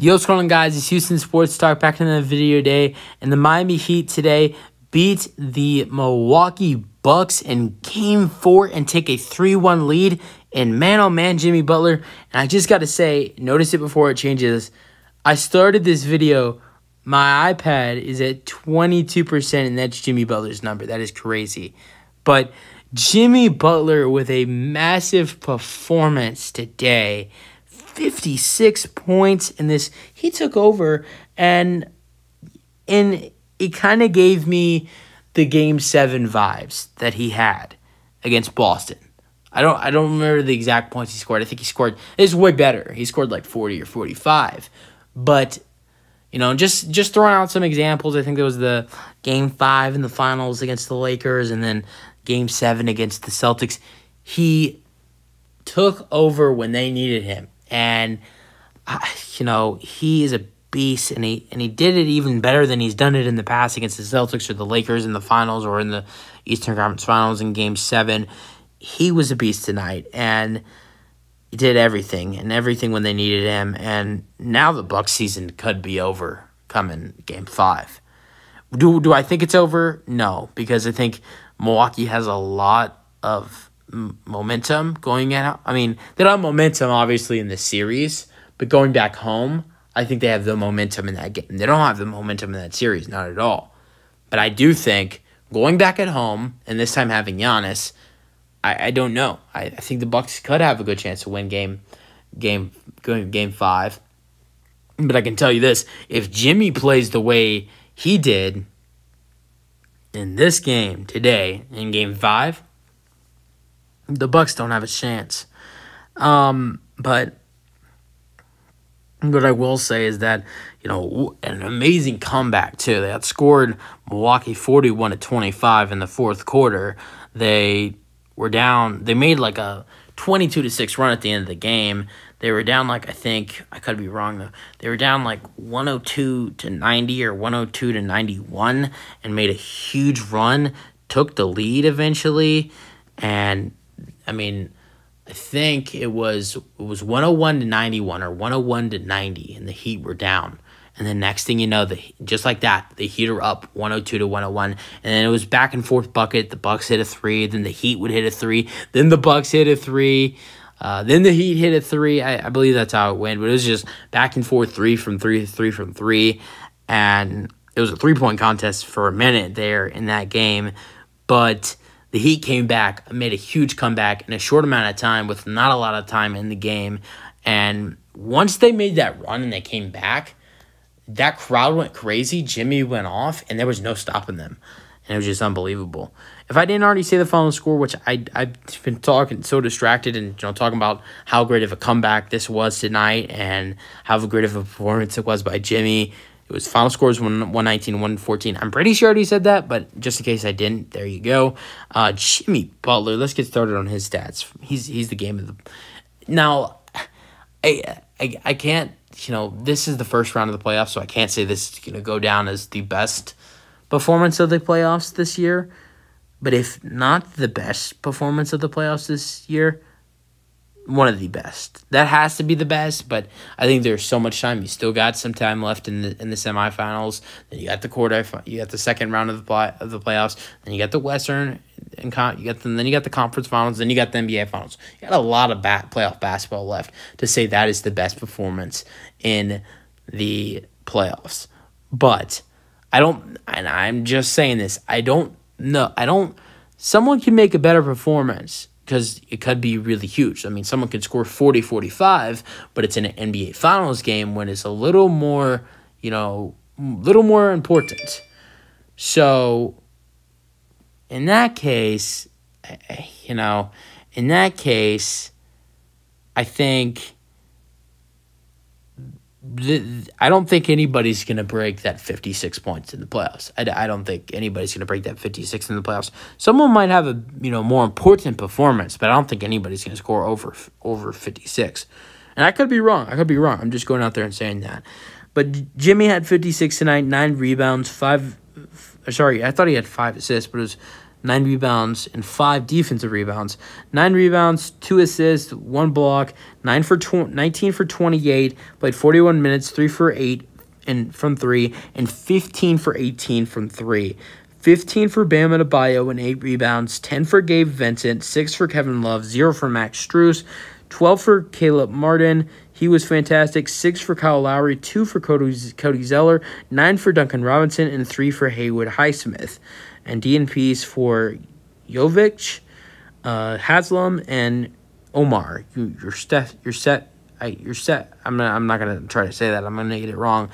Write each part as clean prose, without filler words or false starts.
Yo, what's going on, guys? It's Houston Sports Talk back in the video today. And the Miami Heat today beat the Milwaukee Bucks in Game 4 and take a 3-1 lead. And man, oh man, Jimmy Butler. And I just got to say, notice it before it changes. I started this video. My iPad is at 22%, and that's Jimmy Butler's number. That is crazy. But Jimmy Butler with a massive performance today. 56 points in this. He took over, and it kind of gave me the Game 7 vibes that he had against Boston. I don't remember the exact points he scored. I think he scored, it's way better. He scored like 40 or 45. But, you know, just throwing out some examples, I think there was the Game 5 in the finals against the Lakers and then Game 7 against the Celtics. He took over when they needed him. And, you know, he is a beast, and he did it even better than he's done it in the past against the Celtics or the Lakers in the finals or in the Eastern Conference Finals in Game 7. He was a beast tonight, and he did everything when they needed him. And now the Bucs season could be over coming Game 5. Do I think it's over? No, because I think Milwaukee has a lot of momentum going out. I mean, they don't have momentum, obviously, in the series, but going back home, I think they have the momentum in that game. They don't have the momentum in that series, not at all. But I do think going back at home, and this time having Giannis, I don't know. I think the Bucs could have a good chance to win game 5. But I can tell you this, if Jimmy plays the way he did in this game today, in Game 5, the Bucs don't have a chance. But what I will say is that, you know, an amazing comeback too. They outscored Milwaukee 41-25 in the fourth quarter. They were down. They made like a 22-6 run at the end of the game. They were down like, I think, I could be wrong though. They were down like 102-90 or 102-91 and made a huge run. Took the lead eventually, and I mean, I think it was 101-91 or 101-90, and the Heat were down. And the next thing you know, just like that, the Heat are up 102-101, and then it was back and forth bucket. The Bucks hit a 3, then the Heat would hit a 3, then the Bucks hit a 3, then the Heat hit a 3. I believe that's how it went, but it was just back and forth, 3 from 3, and it was a 3-point contest for a minute there in that game, but the Heat came back, made a huge comeback in a short amount of time with not a lot of time in the game. And once they made that run and they came back, that crowd went crazy. Jimmy went off, and there was no stopping them. And it was just unbelievable. If I didn't already say the final score, which I've been talking so distracted and talking about how great of a comeback this was tonight and how great of a performance it was by Jimmy. It was final score was 119-114. I'm pretty sure I already said that, but just in case I didn't, there you go. Jimmy Butler, let's get started on his stats. He's the game of the... Now, I can't, this is the first round of the playoffs, so I can't say this is going to go down as the best performance of the playoffs this year. But if not the best performance of the playoffs this year, one of the best. That has to be the best, but I think there's so much time. You still got some time left in the semifinals. Then you got you got the second round of the playoffs. Then you got the Western, and then you got the conference finals. Then you got the NBA finals. You got a lot of playoff basketball left to say that is the best performance in the playoffs. But I'm just saying this. Someone can make a better performance, because it could be really huge. I mean, someone could score 40-45, but it's an NBA Finals game when it's a little more, important. So, in that case, I think I don't think anybody's going to break that 56 points in the playoffs. I don't think anybody's going to break that 56 in the playoffs. Someone might have a more important performance, but I don't think anybody's going to score over 56. And I could be wrong. I'm just going out there and saying that. But Jimmy had 56 tonight, 9 rebounds, I thought he had 5 assists, but it was 9 rebounds, and 5 defensive rebounds. 9 rebounds, 2 assists, 1 block, 19 for 28, played 41 minutes, 3 for 8 and from 3, and 15 for 18 from 3. 15 for Bam Adebayo and 8 rebounds, 10 for Gabe Vincent, 6 for Kevin Love, 0 for Max Strus, 12 for Caleb Martin. He was fantastic. 6 for Kyle Lowry, 2 for Cody Zeller, 9 for Duncan Robinson, and 3 for Haywood Highsmith. And DNPs for Jovic, Haslam, and Omar. You're set. You're set. I'm not gonna try to say that. I'm gonna get it wrong.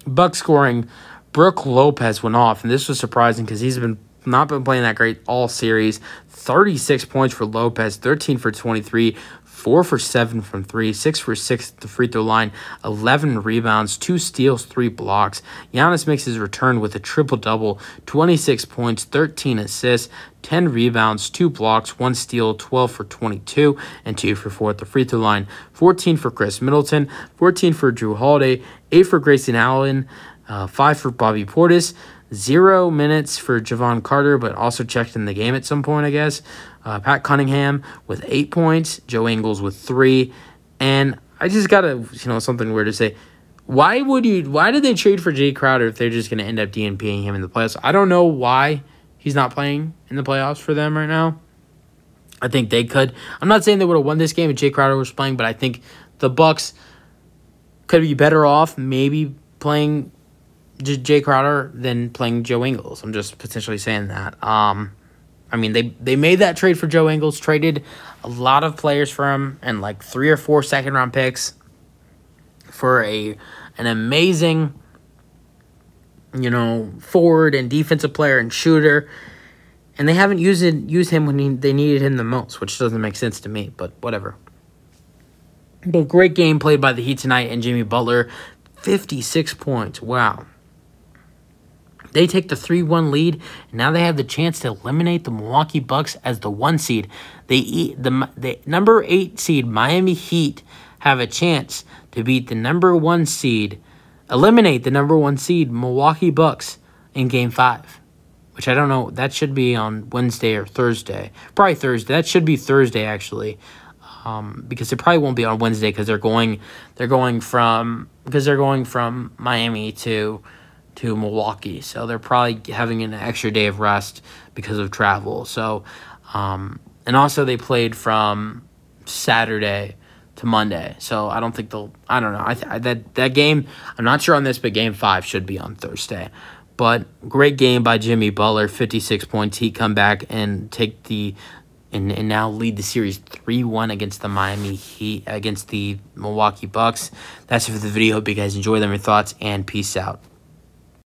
Bucks scoring. Brook Lopez went off, and this was surprising because he's not been playing that great all series. 36 points for Lopez, 13 for 23, 4 for 7 from 3, 6 for 6 at the free throw line, 11 rebounds, 2 steals, 3 blocks. Giannis makes his return with a triple-double, 26 points, 13 assists, 10 rebounds, 2 blocks, 1 steal, 12 for 22, and 2 for 4 at the free throw line. 14 for Chris Middleton, 14 for Drew Holiday, 8 for Grayson Allen, 5 for Bobby Portis, 0 minutes for Javon Carter, but also checked in the game at some point, I guess. Pat Cunningham with 8 points, Joe Ingles with 3, and I just gotta, something weird to say. Why did they trade for Jay Crowder if they're just gonna end up DNPing him in the playoffs? I don't know why he's not playing in the playoffs for them right now. I think they could. I'm not saying they would have won this game if Jay Crowder was playing, but I think the Bucks could be better off maybe playing Jay Crowder than playing Joe Ingles. I'm just potentially saying that. They made that trade for Joe Ingles, traded a lot of players for him, and like 3 or 4 second-round picks for an amazing, forward and defensive player and shooter. And they haven't used him when they needed him the most, which doesn't make sense to me, but whatever. But great game played by the Heat tonight, and Jimmy Butler, 56 points. Wow. They take the 3-1 lead, and now they have the chance to eliminate the Milwaukee Bucks as the 1 seed. The number 8 seed Miami Heat have a chance to beat the number 1 seed, eliminate the number 1 seed Milwaukee Bucks in Game 5, which I don't know. That should be on Wednesday or Thursday. Probably Thursday. That should be Thursday, actually, because it probably won't be on Wednesday because they're going from Miami to Milwaukee, so they're probably having an extra day of rest because of travel. So, and also they played from Saturday to Monday, so I don't think they'll. I don't know. That game, I'm not sure on this, but Game 5 should be on Thursday. But great game by Jimmy Butler, 56 points. He come back and take and now lead the series 3-1 against the Miami Heat, against the Milwaukee Bucks. That's it for the video. Hope you guys enjoy them, your thoughts, and peace out.